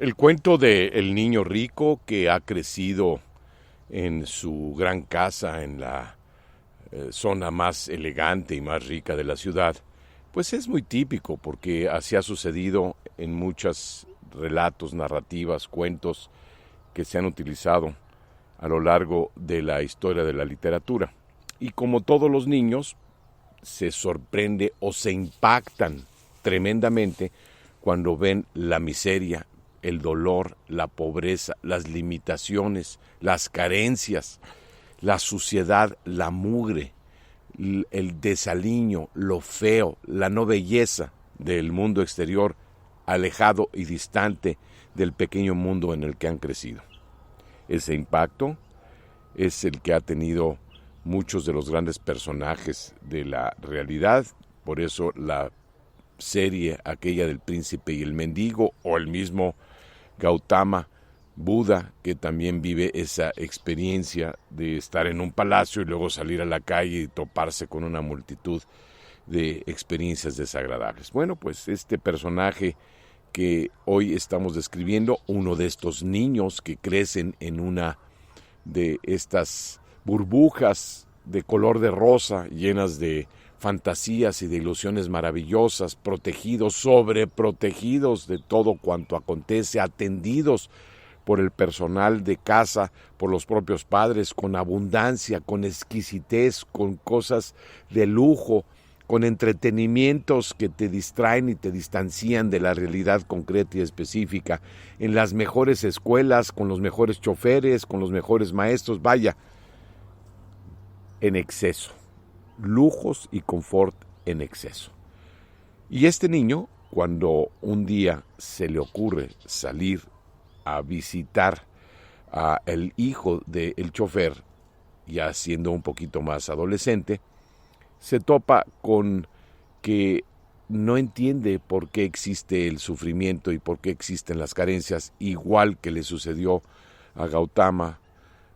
El cuento de el niño rico que ha crecido en su gran casa en la zona más elegante y más rica de la ciudad, pues es muy típico porque así ha sucedido en muchos relatos, narrativas, cuentos que se han utilizado a lo largo de la historia de la literatura. Y como todos los niños, se sorprende o se impactan tremendamente cuando ven la miseria, el dolor, la pobreza, las limitaciones, las carencias, la suciedad, la mugre, el desaliño, lo feo, la no belleza del mundo exterior, alejado y distante del pequeño mundo en el que han crecido. Ese impacto es el que ha tenido muchos de los grandes personajes de la realidad, por eso la serie aquella del príncipe y el mendigo, o el mismo Gautama Buda, que también vive esa experiencia de estar en un palacio y luego salir a la calle y toparse con una multitud de experiencias desagradables. Bueno, pues este personaje que hoy estamos describiendo, uno de estos niños que crecen en una de estas burbujas de color de rosa, llenas de fantasías y de ilusiones maravillosas, protegidos, sobreprotegidos de todo cuanto acontece, atendidos por el personal de casa, por los propios padres, con abundancia, con exquisitez, con cosas de lujo, con entretenimientos que te distraen y te distancian de la realidad concreta y específica, en las mejores escuelas, con los mejores choferes, con los mejores maestros, vaya, en exceso, lujos y confort en exceso. Y este niño, cuando un día se le ocurre salir a visitar a el hijo del chofer, ya siendo un poquito más adolescente, se topa con que no entiende por qué existe el sufrimiento y por qué existen las carencias, igual que le sucedió a Gautama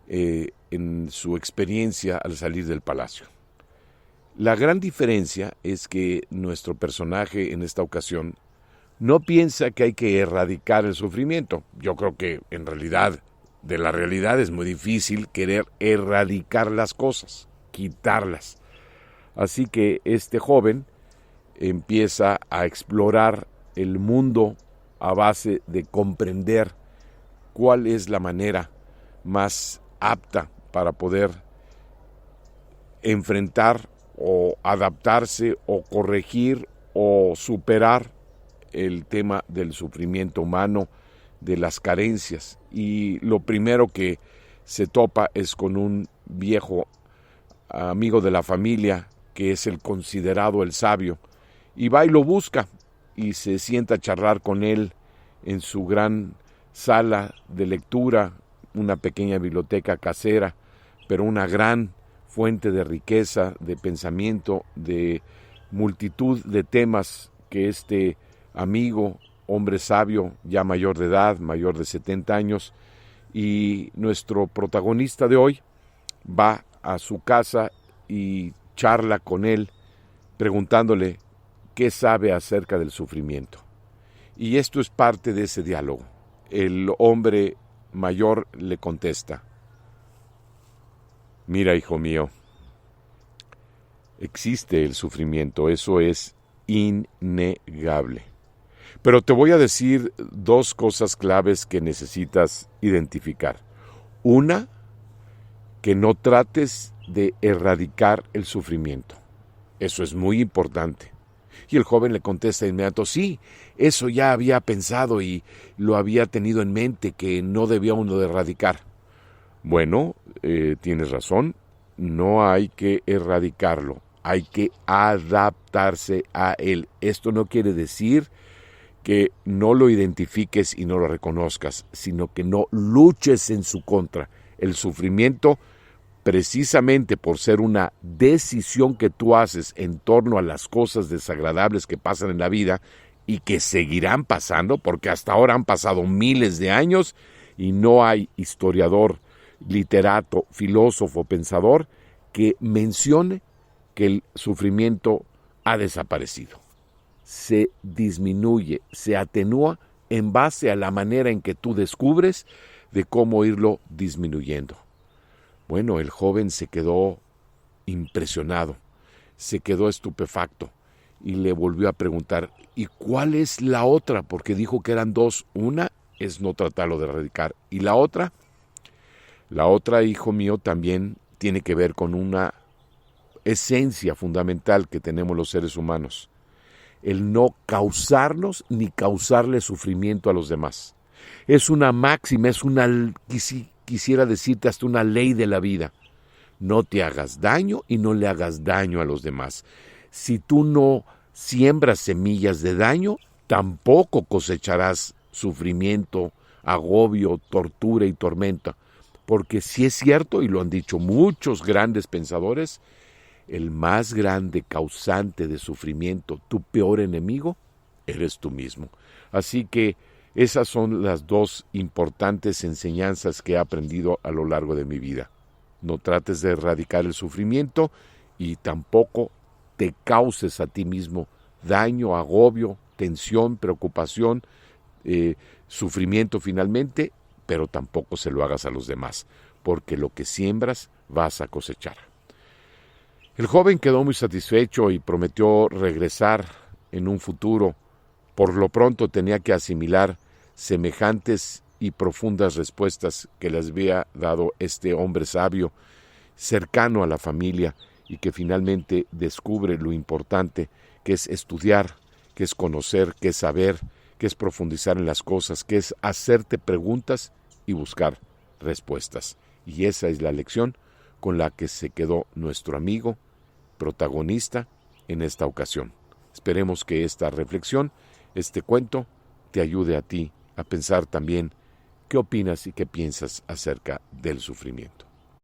en su experiencia al salir del palacio. La gran diferencia es que nuestro personaje en esta ocasión no piensa que hay que erradicar el sufrimiento. Yo creo que en realidad, de la realidad es muy difícil querer erradicar las cosas, quitarlas. Así que este joven empieza a explorar el mundo a base de comprender cuál es la manera más apta para poder enfrentar o adaptarse o corregir o superar el tema del sufrimiento humano, de las carencias. Y lo primero que se topa es con un viejo amigo de la familia que es el considerado el sabio, y va y lo busca y se sienta a charlar con él en su gran sala de lectura, una pequeña biblioteca casera, pero una gran fuente de riqueza, de pensamiento, de multitud de temas que este amigo, hombre sabio, ya mayor de edad, mayor de 70 años, y nuestro protagonista de hoy va a su casa y charla con él, preguntándole qué sabe acerca del sufrimiento. Y esto es parte de ese diálogo. El hombre mayor le contesta: mira, hijo mío, existe el sufrimiento, eso es innegable. Pero te voy a decir dos cosas claves que necesitas identificar. Una, que no trates de erradicar el sufrimiento. Eso es muy importante. Y el joven le contesta de inmediato: sí, eso ya había pensado y lo había tenido en mente, que no debía uno de erradicar. Bueno, tienes razón, no hay que erradicarlo, hay que adaptarse a él. Esto no quiere decir que no lo identifiques y no lo reconozcas, sino que no luches en su contra. El sufrimiento, precisamente por ser una decisión que tú haces en torno a las cosas desagradables que pasan en la vida y que seguirán pasando, porque hasta ahora han pasado miles de años y no hay historiador, literato, filósofo, pensador que mencione que el sufrimiento ha desaparecido. Se disminuye, se atenúa en base a la manera en que tú descubres de cómo irlo disminuyendo. Bueno, el joven se quedó impresionado, se quedó estupefacto y le volvió a preguntar, ¿y cuál es la otra? Porque dijo que eran dos. Una es no tratarlo de erradicar. ¿Y la otra? La otra, hijo mío, también tiene que ver con una esencia fundamental que tenemos los seres humanos. El no causarnos ni causarle sufrimiento a los demás. Es una máxima, quisiera decirte hasta una ley de la vida. No te hagas daño y no le hagas daño a los demás. Si tú no siembras semillas de daño, tampoco cosecharás sufrimiento, agobio, tortura y tormenta. Porque si es cierto, y lo han dicho muchos grandes pensadores, el más grande causante de sufrimiento, tu peor enemigo, eres tú mismo. Así que esas son las dos importantes enseñanzas que he aprendido a lo largo de mi vida. No trates de erradicar el sufrimiento y tampoco te causes a ti mismo daño, agobio, tensión, preocupación, sufrimiento finalmente, pero tampoco se lo hagas a los demás, porque lo que siembras vas a cosechar. El joven quedó muy satisfecho y prometió regresar en un futuro. Por lo pronto tenía que asimilar semejantes y profundas respuestas que les había dado este hombre sabio, cercano a la familia, y que finalmente descubre lo importante que es estudiar, que es conocer, que es saber, que es profundizar en las cosas, que es hacerte preguntas y buscar respuestas. Y esa es la lección con la que se quedó nuestro amigo protagonista en esta ocasión. Esperemos que esta reflexión, este cuento, te ayude a ti a pensar también qué opinas y qué piensas acerca del sufrimiento.